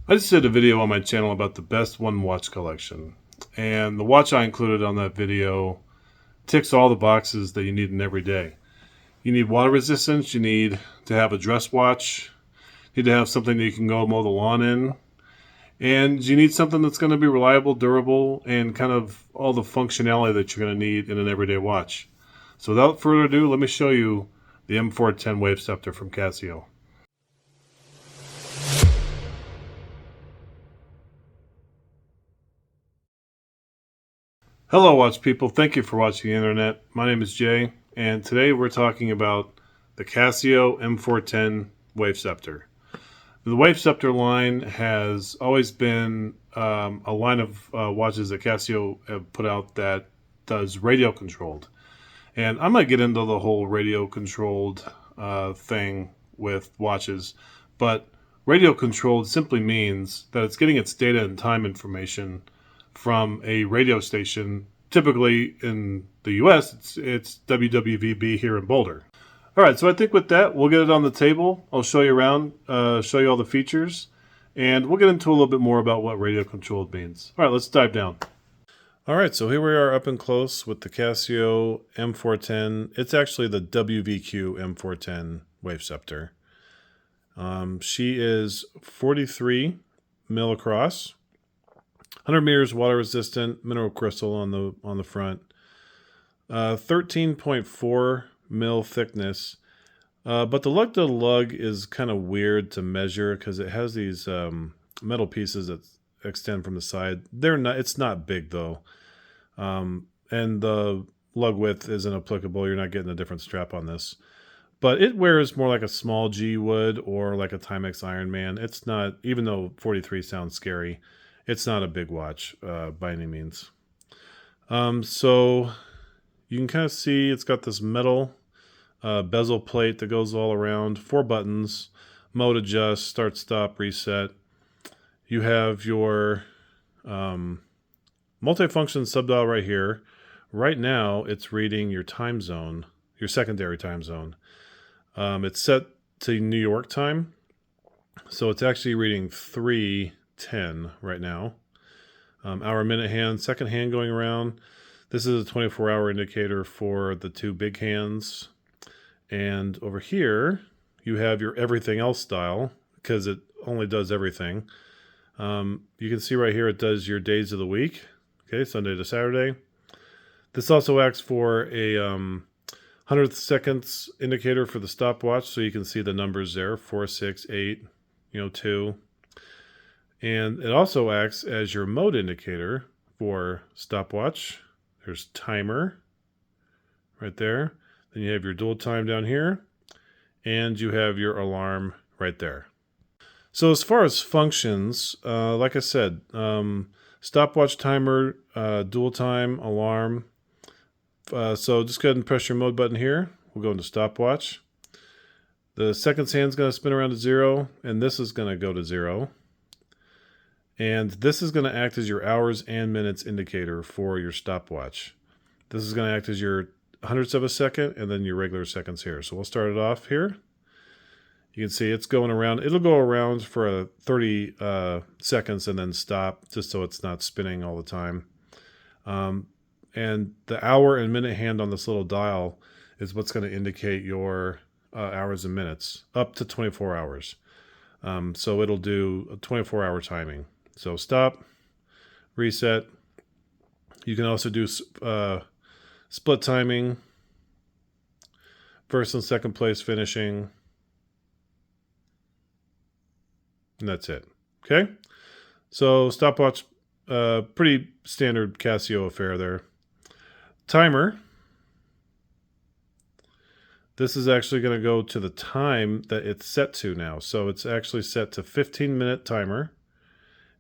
I just did a video on my channel about the best one watch collection, and the watch I included on that video ticks all the boxes that you need in every day. You need water resistance, you need to have a dress watch, you need to have something that you can go mow the lawn in, and you need something that's going to be reliable, durable, and kind of all the functionality that you're going to need in an everyday watch. So without further ado, let me show you the M410 Wavecepter from Casio. Hello watch people, thank you for watching the internet. My name is Jay, and today we're talking about the Casio M410 Wavecepter. The Wavecepter line has always been a line of watches that Casio have put out that does radio controlled. And I might get into the whole radio controlled thing with watches, but radio controlled simply means that it's getting its data and time information from a radio station. Typically in the US, it's WWVB here in Boulder. All right, so I think with that, we'll get it on the table. I'll show you around, show you all the features, and we'll get into a little bit more about what radio controlled means. All right, let's dive down. All right, so here we are up and close with the Casio M410. It's actually the WVQ-m410 Wavecepter. She is 43 mil across, 100 meters water resistant, mineral crystal on the front, 13.4 mil thickness. But the lug to lug is kind of weird to measure because it has these metal pieces that extend from the side. It's not big though, and the lug width isn't applicable. You're not getting a different strap on this, but it wears more like a small G would or like a Timex Ironman. It's not, even though 43 sounds scary, it's not a big watch by any means. So you can kind of see it's got this metal bezel plate that goes all around, 4 buttons, mode adjust, start, stop, reset. You have your multifunction subdial right here. Right now it's reading your time zone, your secondary time zone. It's set to New York time, so it's actually reading 3:10 right now. Hour, minute hand, second hand going around. This is a 24-hour indicator for the 2 big hands. And over here, you have your everything else dial, because it only does everything. You can see right here it does your days of the week, okay, Sunday to Saturday. This also acts for a 100th seconds indicator for the stopwatch, so you can see the numbers there, 4, 6, 8, 2. And it also acts as your mode indicator for stopwatch. There's timer right there. Then you have your dual time down here, and you have your alarm right there. So as far as functions, like I said, stopwatch, timer, dual time, alarm. So just go ahead and press your mode button here. We'll go into stopwatch. The seconds hand's going to spin around to 0, and this is going to go to 0. And this is going to act as your hours and minutes indicator for your stopwatch. This is going to act as your hundredths of a second and then your regular seconds here. So we'll start it off here. You can see it's going around. It'll go around for 30 seconds and then stop, just so it's not spinning all the time. And the hour and minute hand on this little dial is what's going to indicate your hours and minutes, up to 24 hours. So it'll do a 24-hour timing. So stop, reset. You can also do split timing, first and second place finishing, and that's it. Okay, so stopwatch, pretty standard Casio affair there. Timer, this is actually going to go to the time that it's set to now. So it's actually set to 15-minute timer,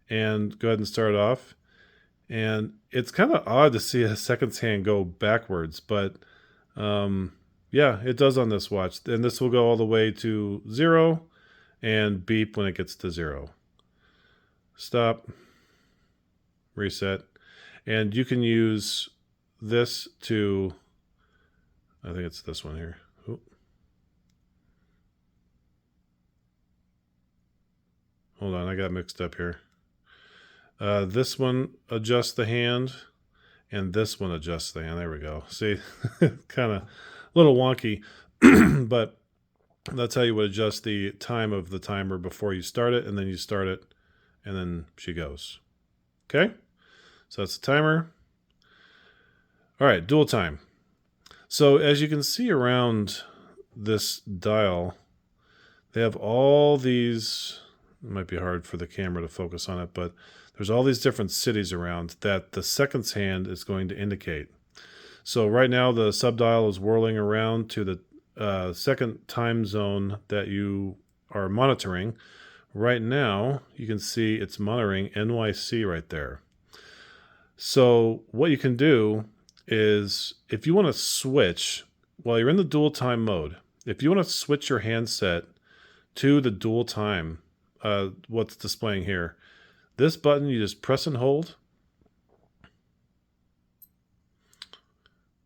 and go ahead and start off. And it's kind of odd to see a seconds hand go backwards, but yeah, it does on this watch. And this will go all the way to 0 and beep when it gets to 0. Stop, reset. And you can use this to, I think it's this one here. Oop. hold on, I got mixed up here. This one adjusts the hand, and this one adjusts the hand. There we go. See, kind of a little wonky, but that's how you would adjust the time of the timer before you start it, and then you start it, and then she goes. Okay, so that's the timer. All right, dual time. So as you can see around this dial, they have all these, it might be hard for the camera to focus on it, but there's all these different cities around that the seconds hand is going to indicate. So right now the subdial is whirling around to the second time zone that you are monitoring. Right now you can see it's monitoring NYC right there. So what you can do is, if you want to switch while you're in the dual time mode, if you want to switch your handset to the dual time, what's displaying here, this button you just press and hold.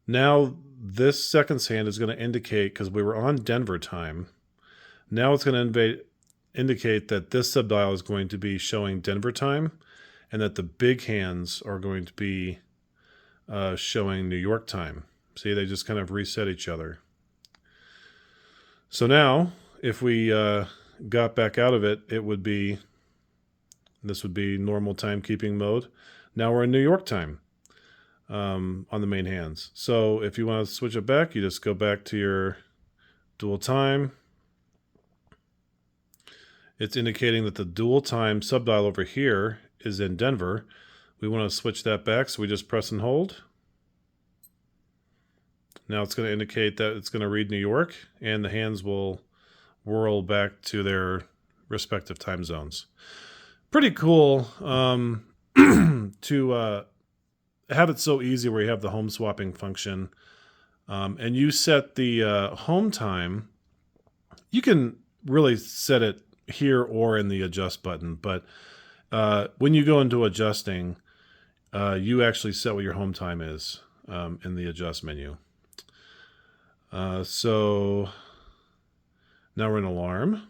Now this seconds hand is going to indicate, because we were on Denver time, now it's going to indicate that this subdial is going to be showing Denver time, and that the big hands are going to be showing New York time. See, they just kind of reset each other. So now, if we got back out of it, it would be, this would be normal timekeeping mode. Now we're in New York time on the main hands. So if you want to switch it back, you just go back to your dual time. It's indicating that the dual time subdial over here is in Denver. We want to switch that back, so we just press and hold. Now it's going to indicate that it's going to read New York, and the hands will whirl back to their respective time zones. Pretty cool to have it so easy where you have the home swapping function. And you set the home time. You can really set it here or in the adjust button, but when you go into adjusting, you actually set what your home time is in the adjust menu. So now we're in alarm.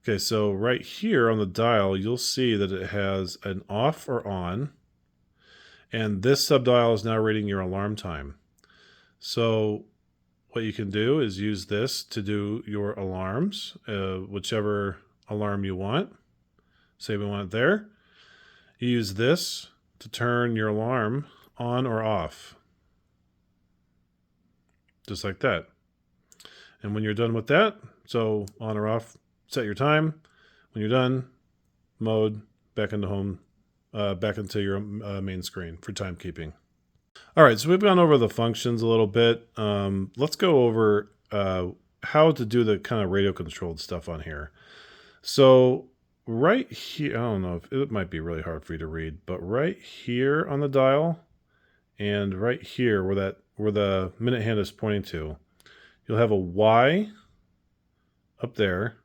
Okay, so right here on the dial, you'll see that it has an off or on, and this subdial is now reading your alarm time. So what you can do is use this to do your alarms, whichever alarm you want. Say we want it there. You use this to turn your alarm on or off. Just like that. And when you're done with that, so on or off, set your time. When you're done, mode, back into home, back into your main screen for timekeeping. All right, so we've gone over the functions a little bit. Let's go over how to do the kind of radio controlled stuff on here. So right here, I don't know if it might be really hard for you to read, but right here on the dial and right here where the minute hand is pointing to, you'll have a Y up there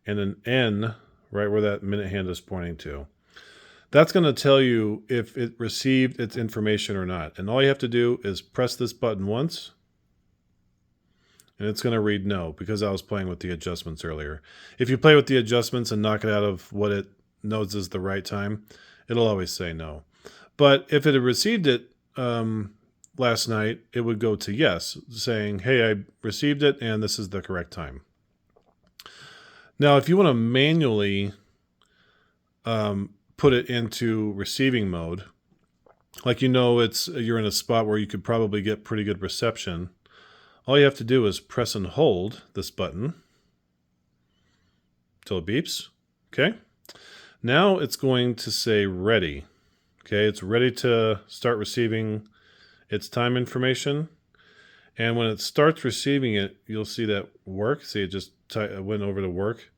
and an N right where that minute hand is pointing to. That's going to tell you if it received its information or not. And all you have to do is press this button once, and it's going to read no, because I was playing with the adjustments earlier. If you play with the adjustments and knock it out of what it knows is the right time, it'll always say no. But if it had received it last night, it would go to yes, saying, hey, I received it, and this is the correct time. Now, if you want to manually put it into receiving mode, like you're in a spot where you could probably get pretty good reception, all you have to do is press and hold this button till it beeps. Okay. Now it's going to say ready. Okay, it's ready to start receiving its time information. And when it starts receiving it, you'll see that work. See, it just went over to work.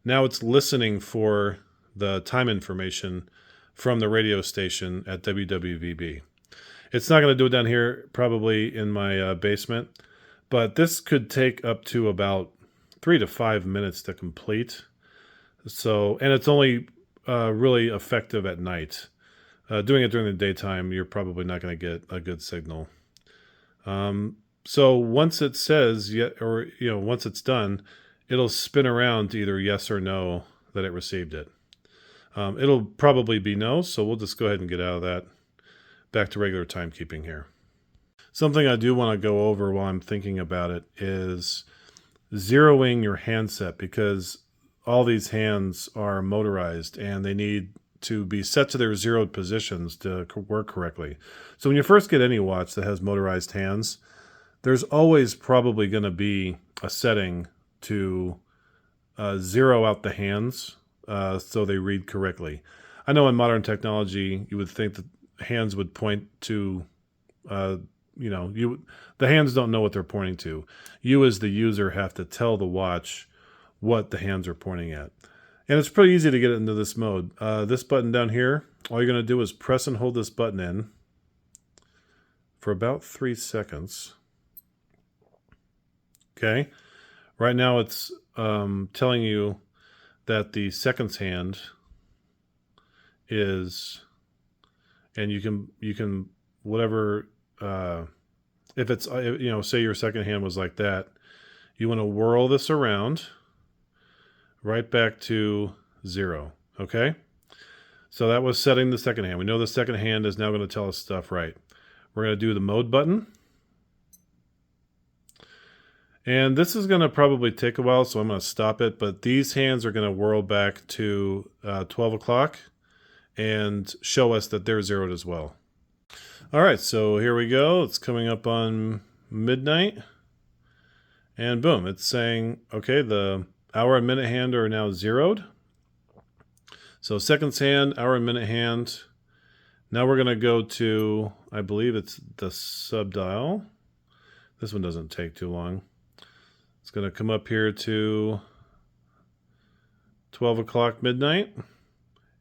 Now it's listening for the time information from the radio station at WWVB. It's not going to do it down here, probably in my basement, but this could take up to about 3 to 5 minutes to complete. So, and it's only really effective at night. Doing it during the daytime, you're probably not going to get a good signal. So once it says, once it's done, it'll spin around to either yes or no that it received it. It'll probably be no, so we'll just go ahead and get out of that. Back to regular timekeeping here. Something I do want to go over while I'm thinking about it is zeroing your handset, because all these hands are motorized and they need to be set to their zeroed positions to work correctly. So when you first get any watch that has motorized hands, there's always probably going to be a setting to zero out the hands so they read correctly. I know in modern technology, you would think that hands would point to, the hands don't know what they're pointing to. You as the user have to tell the watch what the hands are pointing at. And it's pretty easy to get into this mode. This button down here, all you're going to do is press and hold this button in for about 3 seconds. Okay. Right now it's telling you that the seconds hand is, and you can whatever, if it's, say your second hand was like that, you want to whirl this around right back to 0. Okay. So that was setting the second hand. We know the second hand is now going to tell us stuff right. We're going to do the mode button. And this is going to probably take a while, so I'm going to stop it. But these hands are going to whirl back to 12 o'clock and show us that they're zeroed as well. All right, so here we go. It's coming up on midnight. And boom, it's saying, okay, the hour and minute hand are now zeroed. So seconds hand, hour and minute hand. Now we're going to go to, I believe it's the sub dial. This one doesn't take too long. It's going to come up here to 12 o'clock midnight,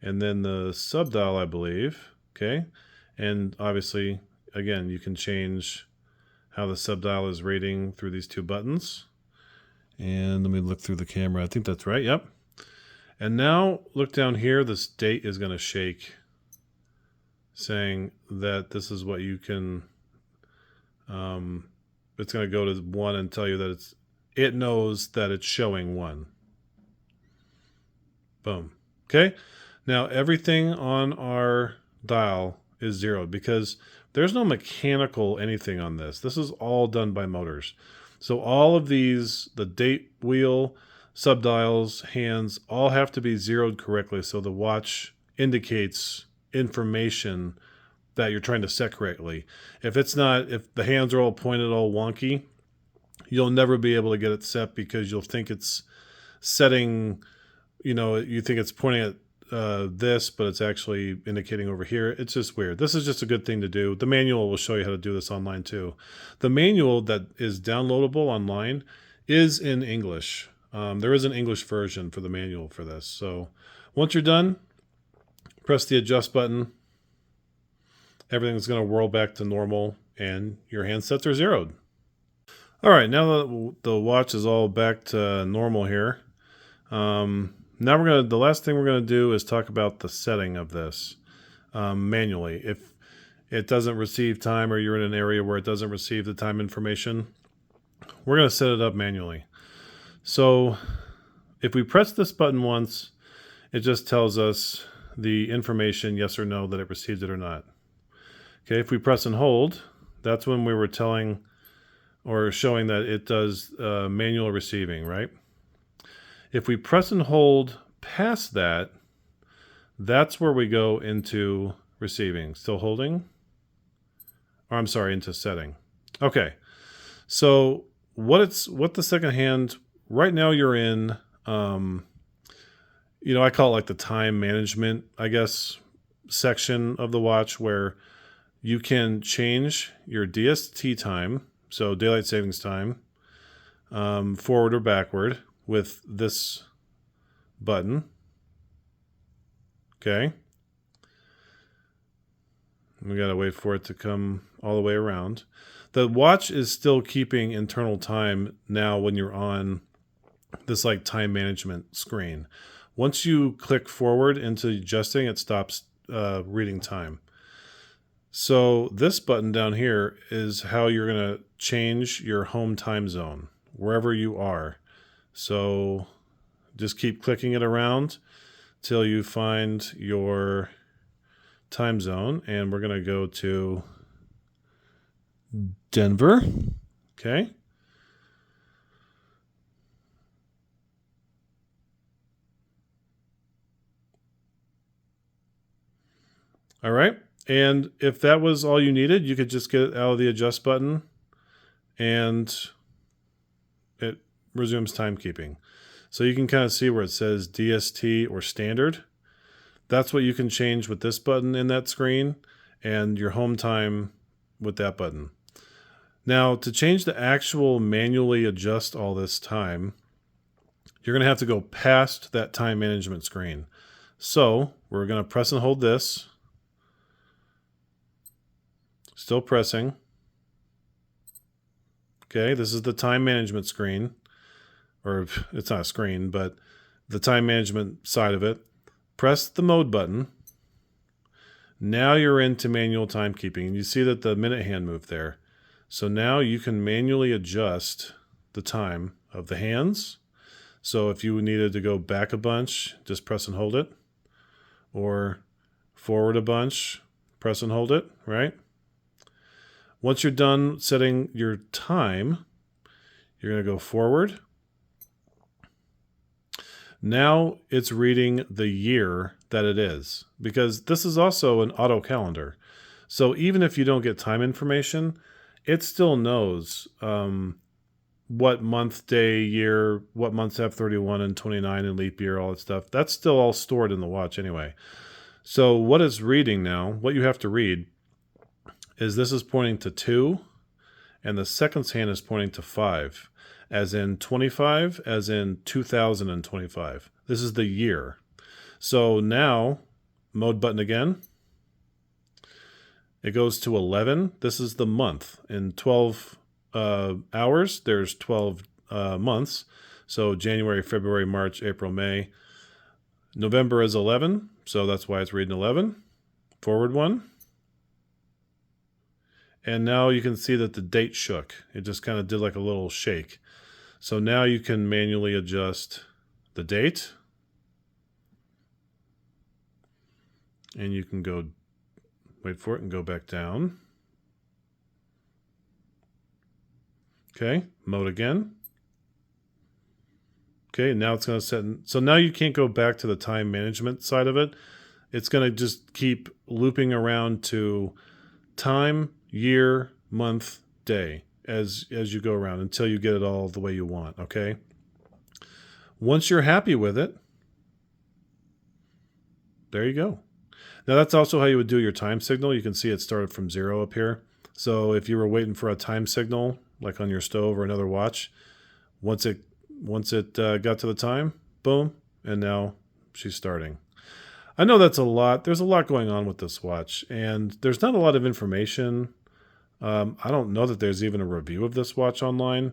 and then the sub dial, I believe. Okay. And obviously, again, you can change how the sub dial is reading through these two buttons. And let me look through the camera. I think that's right. Yep. And now look down here. This date is going to shake, saying that this is what you can, it's going to go to 1 and tell you that it knows that it's showing 1. Boom. Okay. Now everything on our dial is zeroed because there's no mechanical anything on this. This is all done by motors. So all of these, the date wheel, subdials, hands, all have to be zeroed correctly so the watch indicates information that you're trying to set correctly. If it's not, if the hands are all pointed all wonky, you'll never be able to get it set because you'll think it's setting, you think it's pointing at this, but it's actually indicating over here. It's just weird. This is just a good thing to do. The manual will show you how to do this online too. The manual that is downloadable online is in English. There is an English version for the manual for this. So once you're done, press the adjust button. Everything's going to whirl back to normal and your handsets are zeroed. All right, now that the watch is all back to normal here, now the last thing we're gonna do is talk about the setting of this manually. If it doesn't receive time or you're in an area where it doesn't receive the time information, we're gonna set it up manually. So if we press this button once, it just tells us the information, yes or no, that it received it or not. Okay, if we press and hold, that's when we were telling or showing that it does manual receiving, right? If we press and hold past that, that's where we go into receiving. Still holding? Or I'm sorry, into setting. Okay. So what the second hand, right now you're in, I call it like the time management, I guess, section of the watch where you can change your DST time, so daylight savings time, forward or backward with this button. Okay. We got to wait for it to come all the way around. The watch is still keeping internal time now when you're on this like time management screen. Once you click forward into adjusting, it stops reading time. So this button down here is how you're going to change your home time zone, wherever you are. So just keep clicking it around till you find your time zone, and we're going to go to Denver. Okay. All right. And if that was all you needed, you could just get it out of the adjust button and it resumes timekeeping. So you can kind of see where it says DST or standard. That's what you can change with this button in that screen, and your home time with that button. Now, to change the actual manually adjust all this time, you're going to have to go past that time management screen. So we're going to press and hold this. Still pressing. Okay, this is the time management screen. Or it's not a screen, but the time management side of it. Press the mode button. Now you're into manual timekeeping. And you see that the minute hand moved there. So now you can manually adjust the time of the hands. So if you needed to go back a bunch, just press and hold it. Or forward a bunch, press and hold it, right? Once you're done setting your time, you're going to go forward. Now it's reading the year that it is, because this is also an auto calendar. So even if you don't get time information, it still knows what month, day, year, what months have 31 and 29 and leap year, all that stuff. That's still all stored in the watch anyway. So what it's reading now, what you have to read, is this is pointing to 2, and the seconds hand is pointing to 5, as in 25, as in 2025. This is the year. So now, mode button again. It goes to 11. This is the month. In 12 hours, there's 12 months. So January, February, March, April, May. November is 11, so that's why it's reading 11. Forward one. And now you can see that the date shook. It just kind of did like a little shake. So now you can manually adjust the date. And you can go, wait for it, and go back down. Okay, mode again. Okay, now it's going to set. So now you can't go back to the time management side of it. It's going to just keep looping around to time, year, month, day as you go around until you get it all the way you want, okay? Once you're happy with it, there you go. Now that's also how you would do your time signal. You can see it started from 0 up here. So if you were waiting for a time signal, like on your stove or another watch, once it got to the time, boom, and now she's starting. I know that's a lot. There's a lot going on with this watch, and there's not a lot of information. I don't know that there's even a review of this watch online.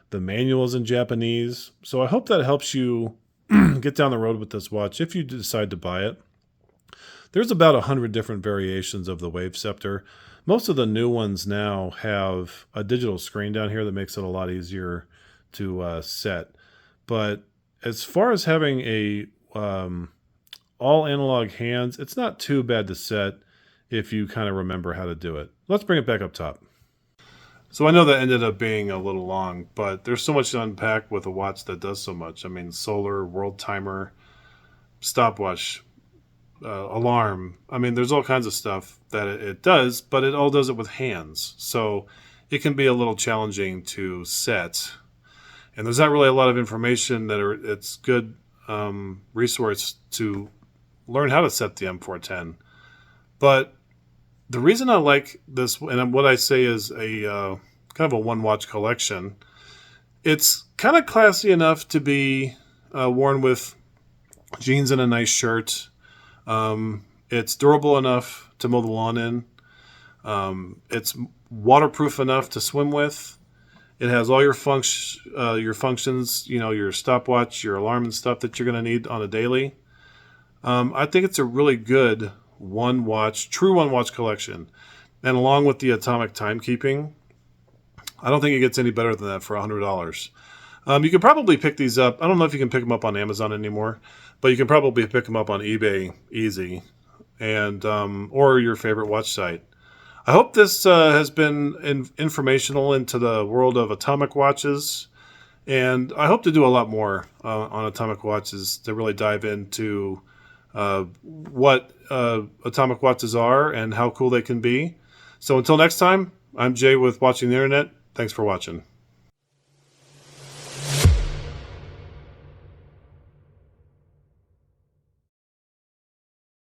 The manual is in Japanese. So I hope that helps you get down the road with this watch if you decide to buy it. There's about 100 different variations of the Wavecepter. Most of the new ones now have a digital screen down here that makes it a lot easier to set. But as far as having a all analog hands, it's not too bad to set if you kind of remember how to do it. Let's bring it back up top. So I know that ended up being a little long, but there's so much to unpack with a watch that does so much. I mean, solar, world timer, stopwatch, alarm. I mean, there's all kinds of stuff that it does, but it all does it with hands. So it can be a little challenging to set. And there's not really a lot of information it's good resource to learn how to set the M410. But the reason I like this, and what I say is a kind of a one-watch collection, it's kind of classy enough to be worn with jeans and a nice shirt. It's durable enough to mow the lawn in. It's waterproof enough to swim with. It has all your functions, you know, your stopwatch, your alarm and stuff that you're going to need on a daily. I think it's a really good true one-watch collection. And along with the atomic timekeeping, I don't think it gets any better than that for $100. You can probably pick these up. I don't know if you can pick them up on Amazon anymore, but you can probably pick them up on eBay easy, and or your favorite watch site. I hope this has been informational into the world of atomic watches, and I hope to do a lot more on atomic watches to really dive into what atomic watches are and how cool they can be. So until next time, I'm Jay with Watching the Internet. Thanks for watching.